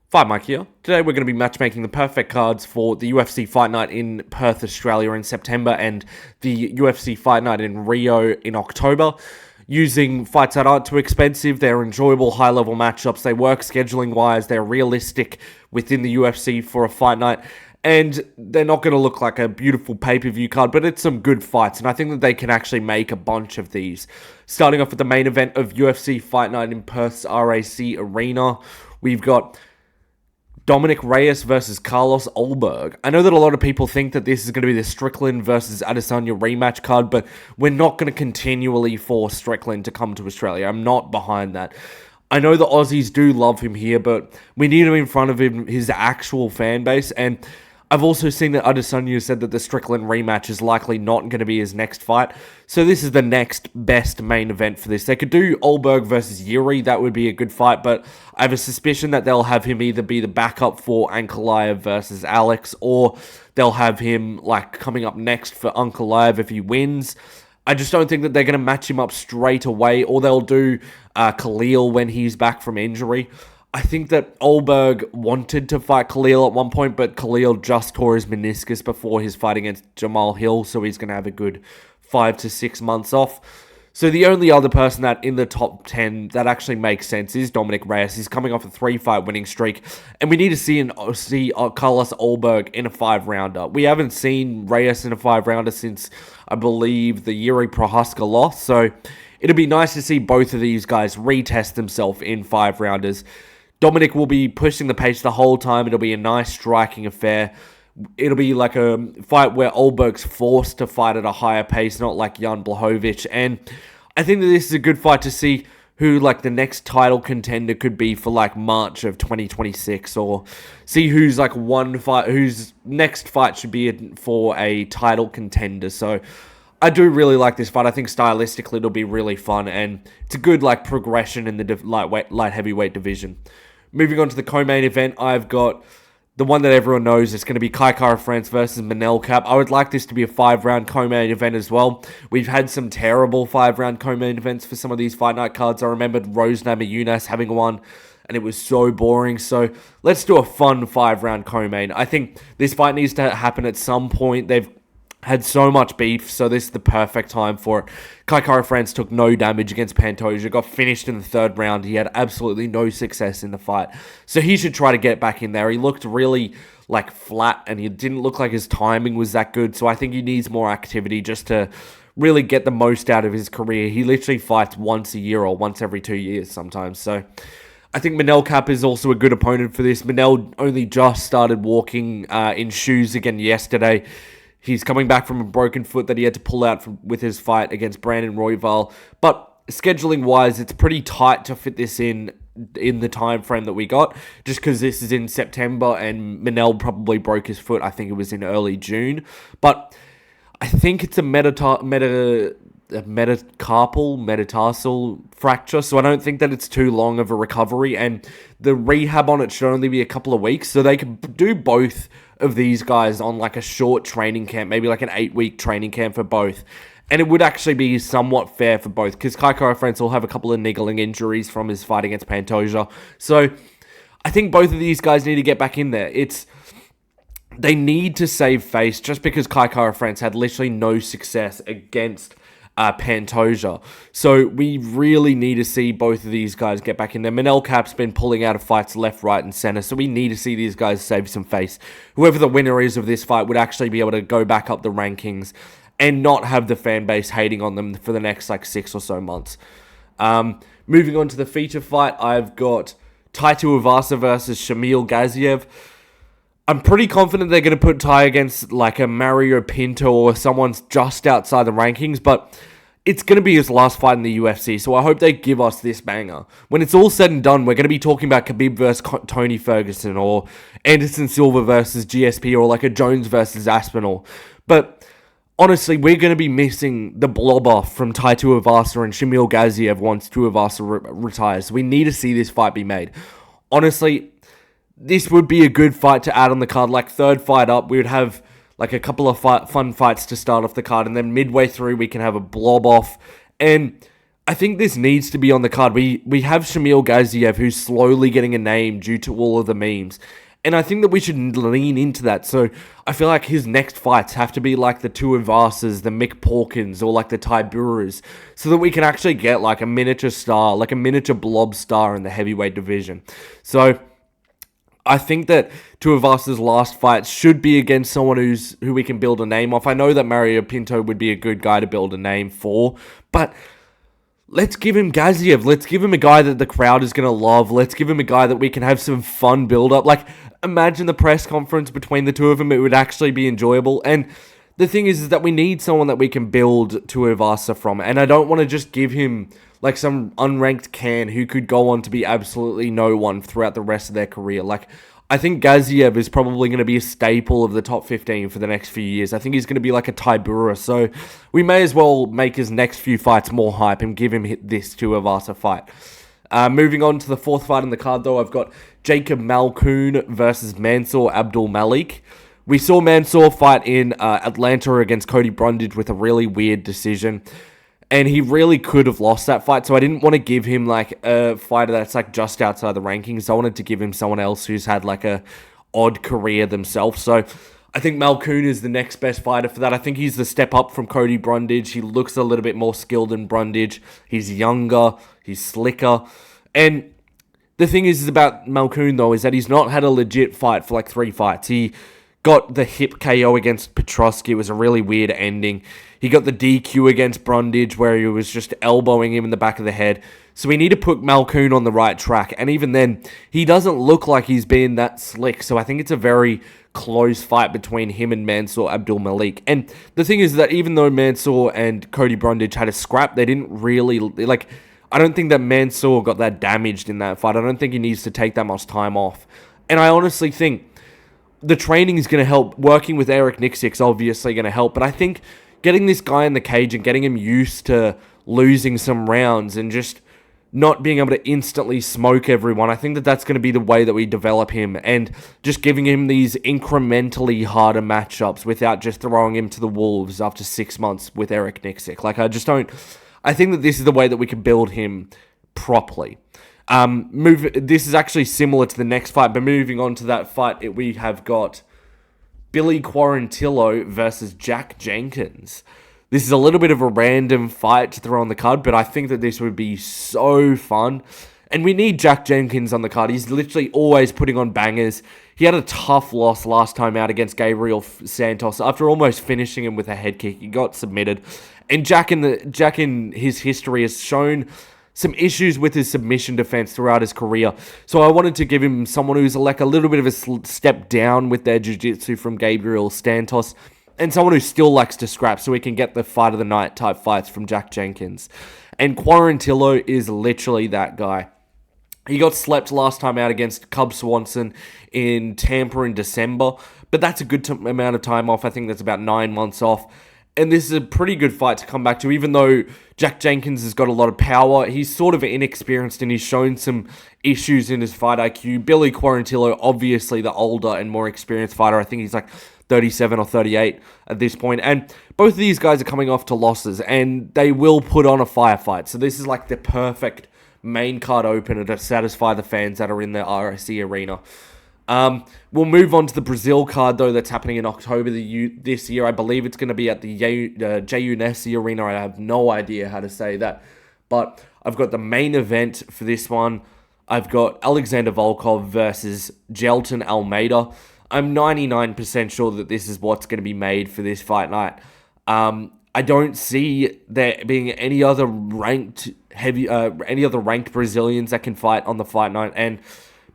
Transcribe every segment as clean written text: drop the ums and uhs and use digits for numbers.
Fight Mike here. Today we're going to be matchmaking the perfect cards for the UFC Fight Night in Perth, Australia in September and the UFC Fight Night in Rio in October. Using fights that aren't too expensive, they're enjoyable high-level matchups, they work scheduling-wise, they're realistic within the UFC for a fight night, and they're not going to look like a beautiful pay-per-view card, but it's some good fights, and I think that they can actually make a bunch of these. Starting off with the main event of UFC Fight Night in Perth's RAC Arena, we've got Reyes versus Carlos Ulberg. I know that a lot of people think that this is going to be the Strickland versus Adesanya rematch card, but we're not going to continually force Strickland to come to Australia. I'm not behind that. I know the Aussies do love him here, but we need him in front of his actual fan base, and I've also seen that Adesanya said that the Strickland rematch is likely not going to be his next fight, so this is the next best main event for this. They could do Olberg versus Yuri, that would be a good fight, but I have a suspicion that they'll have him either be the backup for Ankalaev versus Alex, or they'll have him coming up next for Ankalaev if he wins. I just don't think that they're going to match him up straight away, or they'll do Khalil when he's back from injury. I think that Olberg wanted to fight Khalil at one point, but Khalil just tore his meniscus before his fight against Jamal Hill, so he's going to have a good 5 to 6 months off. So the only other person that in the top 10 that actually makes sense is Reyes. He's coming off a 3-fight winning streak, and we need to see Carlos Ulberg in a 5-rounder. We haven't seen Reyes in a 5-rounder since, I believe, the Yuri Prohaska loss, so it'd be nice to see both of these guys retest themselves in 5-rounders. Dominic will be pushing the pace the whole time. It'll be a nice striking affair. It'll be like a fight where Olberg's forced to fight at a higher pace, not like Jan Blachowicz. And I think that this is a good fight to see who the next title contender could be for March of 2026, or see who's whose next fight should be for a title contender. So I do really like this fight. I think stylistically it'll be really fun, and it's a good progression in the light heavyweight division. Moving on to the co-main event, I've got the one that everyone knows. It's going to be Kai Kara-France versus Manel Kape. I would like this to be a 5-round co-main event as well. We've had some terrible 5-round co-main events for some of these fight night cards. I remembered Rose Namajunas having one, and it was so boring. So let's do a fun 5-round co-main. I think this fight needs to happen at some point. They've had so much beef, so this is the perfect time for it. Kai Kara-France took no damage against Pantoja, got finished in the 3rd round. He had absolutely no success in the fight, so he should try to get back in there. He looked really flat, and he didn't look like his timing was that good, so I think he needs more activity just to really get the most out of his career. He literally fights once a year or once every 2 years sometimes, so I think Manel Kape is also a good opponent for this. Minnell only just started walking in shoes again yesterday. He's coming back from a broken foot that he had to pull out with his fight against Brandon Royval. But scheduling-wise, it's pretty tight to fit this in the time frame that we got, just because this is in September and Minnell probably broke his foot. I think it was in early June. But I think it's a metatarsal fracture, so I don't think that it's too long of a recovery, and the rehab on it should only be a couple of weeks, so they could do both of these guys on a short training camp, maybe an 8-week training camp for both, and it would actually be somewhat fair for both, because Kai Kara-France will have a couple of niggling injuries from his fight against Pantoja, so I think both of these guys need to get back in there. They need to save face, just because Kai Kara-France had literally no success against Pantoja. So we really need to see both of these guys get back in there. Manel Kape's been pulling out of fights left, right, and center, so we need to see these guys save some face. Whoever the winner is of this fight would actually be able to go back up the rankings and not have the fan base hating on them for the next 6 or so months. Moving on to the feature fight, I've got Tai Tuivasa versus Shamil Gazv. I'm pretty confident they're going to put Tai against a Mario Pinto or someone's just outside the rankings, but it's going to be his last fight in the UFC, so I hope they give us this banger. When it's all said and done, we're going to be talking about Khabib versus Tony Ferguson, or Anderson Silva versus GSP, or a Jones versus Aspinall. But honestly, we're going to be missing the blob-off from Tai Tuivasa and Shamil Gazv once Tuivasa retires. We need to see this fight be made. Honestly, this would be a good fight to add on the card. 3rd fight up, we would have a couple of fun fights to start off the card, and then midway through we can have a blob off. And I think this needs to be on the card. We have Shamil Gaziev, who's slowly getting a name due to all of the memes. And I think that we should lean into that. So I feel like his next fights have to be like the Tuivasas, the Mick Porkins, or like the Tiburas, so that we can actually get like a miniature star, like a miniature blob star in the heavyweight division. So I think that Tuivasa's last fight should be against someone who we can build a name off. I know that Mario Pinto would be a good guy to build a name for, but let's give him Gaziev. Let's give him a guy that the crowd is going to love. Let's give him a guy that we can have some fun build-up. Like, imagine the press conference between the two of them. It would actually be enjoyable. And the thing is that we need someone that we can build Tuivasa from. And I don't want to just give him, like, some unranked can who could go on to be absolutely no one throughout the rest of their career. Like, I think Gaziev is probably going to be a staple of the top 15 for the next few years. I think he's going to be like a Tybura, so we may as well make his next few fights more hype and give him this Tuivasa fight. Moving on to the fourth fight on the card, though, I've got Jacob Malcoun versus Mansour Abdul Malik. We saw Mansour fight in Atlanta against Cody Brundage with a really weird decision. And he really could have lost that fight, so I didn't want to give him, like, a fighter that's, like, just outside the rankings. I wanted to give him someone else who's had, like, a odd career themselves. So I think Malcoun is the next best fighter for that. I think he's the step up from Cody Brundage. He looks a little bit more skilled than Brundage. He's younger. He's slicker. And the thing is about Malcoun, though, is that he's not had a legit fight for, like, 3 fights. He got the hip KO against Petrosky. It was a really weird ending. He got the DQ against Brundage where he was just elbowing him in the back of the head. So we need to put Malcoun on the right track. And even then, he doesn't look like he's been that slick. So I think it's a very close fight between him and Mansour Abdul Malik. And the thing is that even though Mansour and Cody Brundage had a scrap, they didn't really, like, I don't think that Mansour got that damaged in that fight. I don't think he needs to take that much time off. And I honestly think the training is going to help. Working with Eric Nixick's obviously going to help. But I think getting this guy in the cage and getting him used to losing some rounds and just not being able to instantly smoke everyone, I think that that's going to be the way that we develop him, and just giving him these incrementally harder matchups without just throwing him to the wolves after 6 months with Eric Nixick. Like, I think that this is the way that we can build him properly. This is actually similar to the next fight, but moving on to that fight, we have got Billy Quarantillo versus Jack Jenkins. This is a little bit of a random fight to throw on the card, but I think that this would be so fun. And we need Jack Jenkins on the card. He's literally always putting on bangers. He had a tough loss last time out against Gabriel Santos. After almost finishing him with a head kick, he got submitted. And Jack in his history has shown some issues with his submission defense throughout his career. So I wanted to give him someone who's like a little bit of a step down with their jiu-jitsu from Gabriel Santos, and someone who still likes to scrap so we can get the fight of the night type fights from Jack Jenkins. And Quarantillo is literally that guy. He got slept last time out against Cub Swanson in Tampa in December, but that's a good amount of time off. I think that's about 9 months off. And this is a pretty good fight to come back to, even though Jack Jenkins has got a lot of power. He's sort of inexperienced and he's shown some issues in his fight IQ. Billy Quarantillo, obviously the older and more experienced fighter. I think he's like 37 or 38 at this point. And both of these guys are coming off to losses and they will put on a firefight. So this is like the perfect main card opener to satisfy the fans that are in the RSC arena. We'll move on to the Brazil card, though, that's happening in October this year. I believe it's going to be at the Jailton Arena. I have no idea how to say that. But I've got the main event for this one. I've got Alexander Volkov versus Jailton Almeida. I'm 99% sure that this is what's going to be made for this fight night. I don't see there being any other ranked Brazilians that can fight on the fight night, and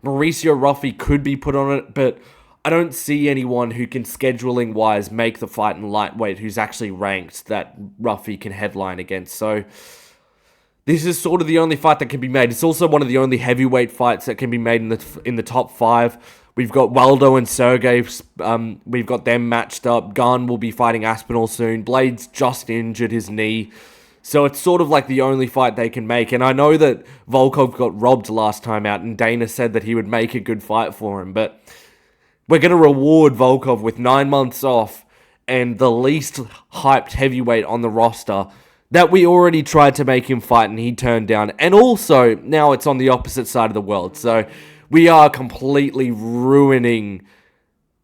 Mauricio Ruffy could be put on it, but I don't see anyone who can, scheduling-wise, make the fight in lightweight who's actually ranked that Ruffy can headline against. So this is sort of the only fight that can be made. It's also one of the only heavyweight fights that can be made in the top 5. We've got Waldo and Sergey. We've got them matched up. Gunn will be fighting Aspinall soon. Blade's just injured his knee. So it's sort of like the only fight they can make. And I know that Volkov got robbed last time out, and Dana said that he would make a good fight for him. But we're going to reward Volkov with 9 months off and the least hyped heavyweight on the roster that we already tried to make him fight and he turned down. And also, now it's on the opposite side of the world. So we are completely ruining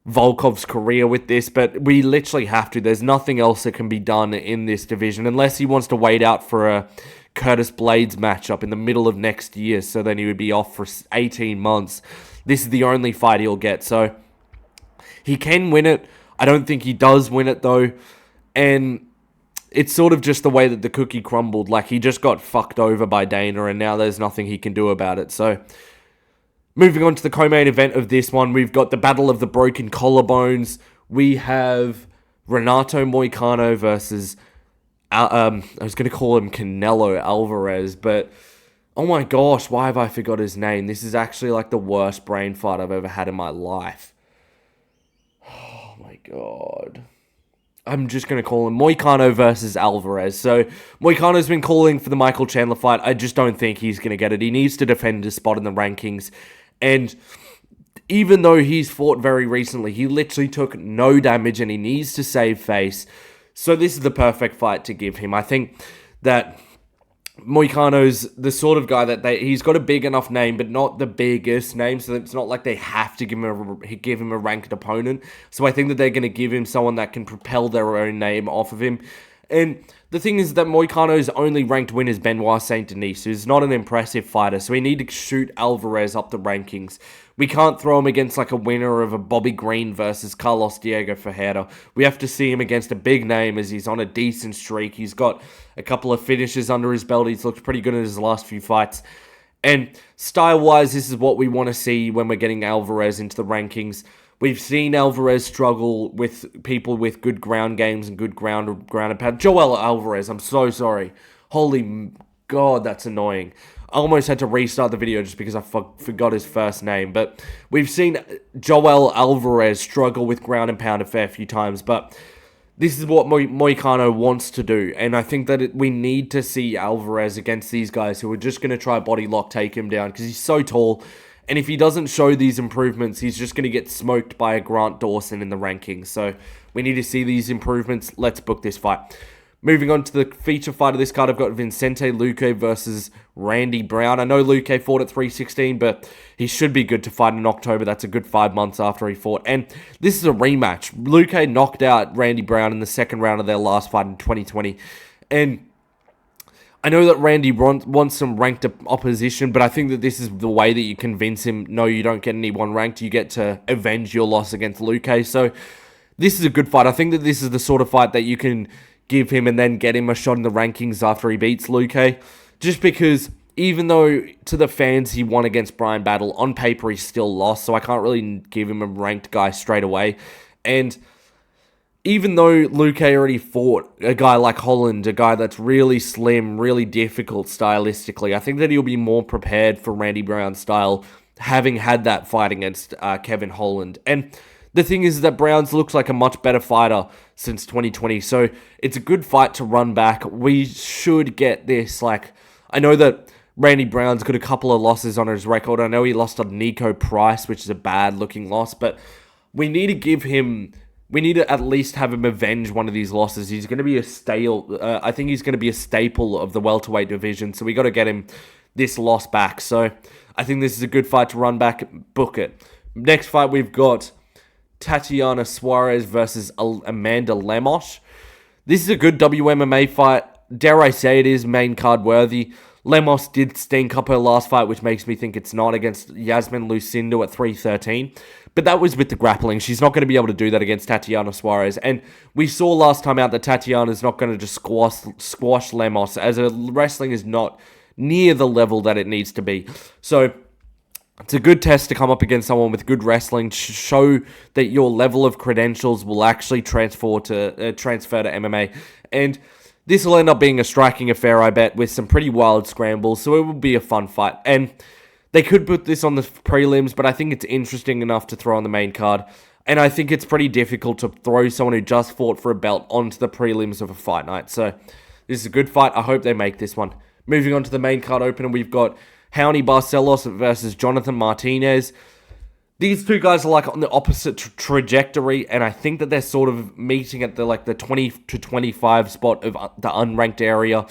Volkov's career with this, but we literally have to. There's nothing else that can be done in this division unless he wants to wait out for a Curtis Blades matchup in the middle of next year, so then he would be off for 18 months. This is the only fight he'll get, so he can win it. I don't think he does win it, though, and it's sort of just the way that the cookie crumbled. Like, he just got fucked over by Dana, and now there's nothing he can do about it, so moving on to the co-main event of this one, we've got the Battle of the Broken Collarbones. We have Renato Moicano versus, I was going to call him Canelo Alvarez, but oh my gosh, why have I forgot his name? This is actually like the worst brain fart I've ever had in my life. Oh my god. I'm just going to call him Moicano versus Alvarez. So, Moicano's been calling for the Michael Chandler fight. I just don't think he's going to get it. He needs to defend his spot in the rankings. And even though he's fought very recently, he literally took no damage and he needs to save face. So this is the perfect fight to give him. I think that Moicano's the sort of guy that he's got a big enough name, but not the biggest name, so it's not like they have to give him a ranked opponent. So I think that they're going to give him someone that can propel their own name off of him. And the thing is that Moicano's only ranked win is Benoit Saint Denis, who's not an impressive fighter, so we need to shoot Alvarez up the rankings. We can't throw him against like a winner of a Bobby Green versus Carlos Diego Ferreira. We have to see him against a big name as he's on a decent streak. He's got a couple of finishes under his belt. He's looked pretty good in his last few fights. And style-wise, this is what we want to see when we're getting Alvarez into the rankings. We've seen Alvarez struggle with people with good ground games and good ground and pound. Joel Alvarez, I'm so sorry. Holy God, that's annoying. I almost had to restart the video just because I forgot his first name. But we've seen Joel Alvarez struggle with ground and pound a fair few times. But this is what Moicano wants to do. And I think that we need to see Alvarez against these guys who are just going to try body lock, take him down. Because he's so tall. And if he doesn't show these improvements, he's just going to get smoked by a Grant Dawson in the rankings. So we need to see these improvements. Let's book this fight. Moving on to the feature fight of this card, I've got Vicente Luque versus Randy Brown. I know Luque fought at 316, but he should be good to fight in October. That's a good 5 months after he fought. And this is a rematch. Luque knocked out Randy Brown in the second round of their last fight in 2020. And I know that Randy wants some ranked opposition, but I think that this is the way that you convince him, no, you don't get anyone ranked. You get to avenge your loss against Luque. So this is a good fight. I think that this is the sort of fight that you can give him and then get him a shot in the rankings after he beats Luque. Just because even though to the fans he won against Brian Battle, on paper he still lost, so I can't really give him a ranked guy straight away. And even though Luque already fought a guy like Holland, a guy that's really slim, really difficult stylistically, I think that he'll be more prepared for Randy Brown's style, having had that fight against Kevin Holland. And the thing is that Browns looks like a much better fighter since 2020, so it's a good fight to run back. We should get this. Like, I know that Randy Brown's got a couple of losses on his record. I know he lost on Nico Price, which is a bad-looking loss, but we need to give him... We need to at least have him avenge one of these losses. He's going to be I think he's going to be a staple of the welterweight division, so we got to get him this loss back. So I think this is a good fight to run back, book it. Next fight, we've got Tatiana Suarez versus Amanda Lemos. This is a good WMMA fight. Dare I say it is main card worthy. Lemos did stink up her last fight, which makes me think it's not, against Yasmin Lucindo at 313. But that was with the grappling. She's not going to be able to do that against Tatiana Suarez. And we saw last time out that Tatiana's not going to just squash Lemos, as her wrestling is not near the level that it needs to be. So it's a good test to come up against someone with good wrestling, to show that your level of credentials will actually transfer to MMA. And this will end up being a striking affair, I bet, with some pretty wild scrambles, so it will be a fun fight. And they could put this on the prelims, but I think it's interesting enough to throw on the main card. And I think it's pretty difficult to throw someone who just fought for a belt onto the prelims of a fight night. So this is a good fight. I hope they make this one. Moving on to the main card opener, we've got Raoni Barcelos versus Jonathan Martinez. These two guys are like on the opposite trajectory, and I think that they're sort of meeting at the 20 to 25 spot of the unranked area.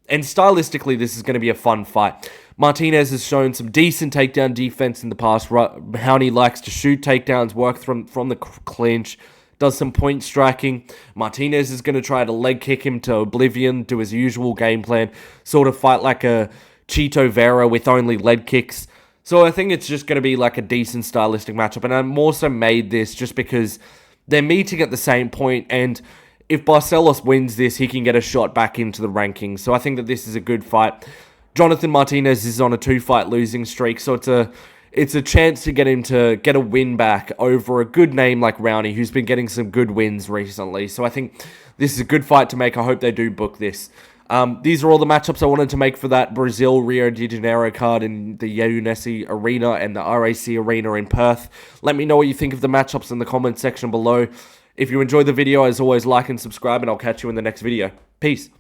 And stylistically, this is going to be a fun fight. Martinez has shown some decent takedown defense in the past. How he likes to shoot takedowns, work from the clinch, does some point striking. Martinez is going to try to leg kick him to oblivion, do his usual game plan, sort of fight like a Chito Vera with only leg kicks. So I think it's just going to be like a decent stylistic matchup. And I'm also made this just because they're meeting at the same point, and if Barcelos wins this, he can get a shot back into the rankings. So I think that this is a good fight. Jonathan Martinez is on a 2-fight losing streak, so it's a chance to get him to get a win back over a good name like Rowney, who's been getting some good wins recently. So I think this is a good fight to make. I hope they do book this. These are all the matchups I wanted to make for that Brazil Rio de Janeiro card in the Yaunesi Arena and the RAC Arena in Perth. Let me know what you think of the matchups in the comment section below. If you enjoyed the video, as always, like and subscribe, and I'll catch you in the next video. Peace.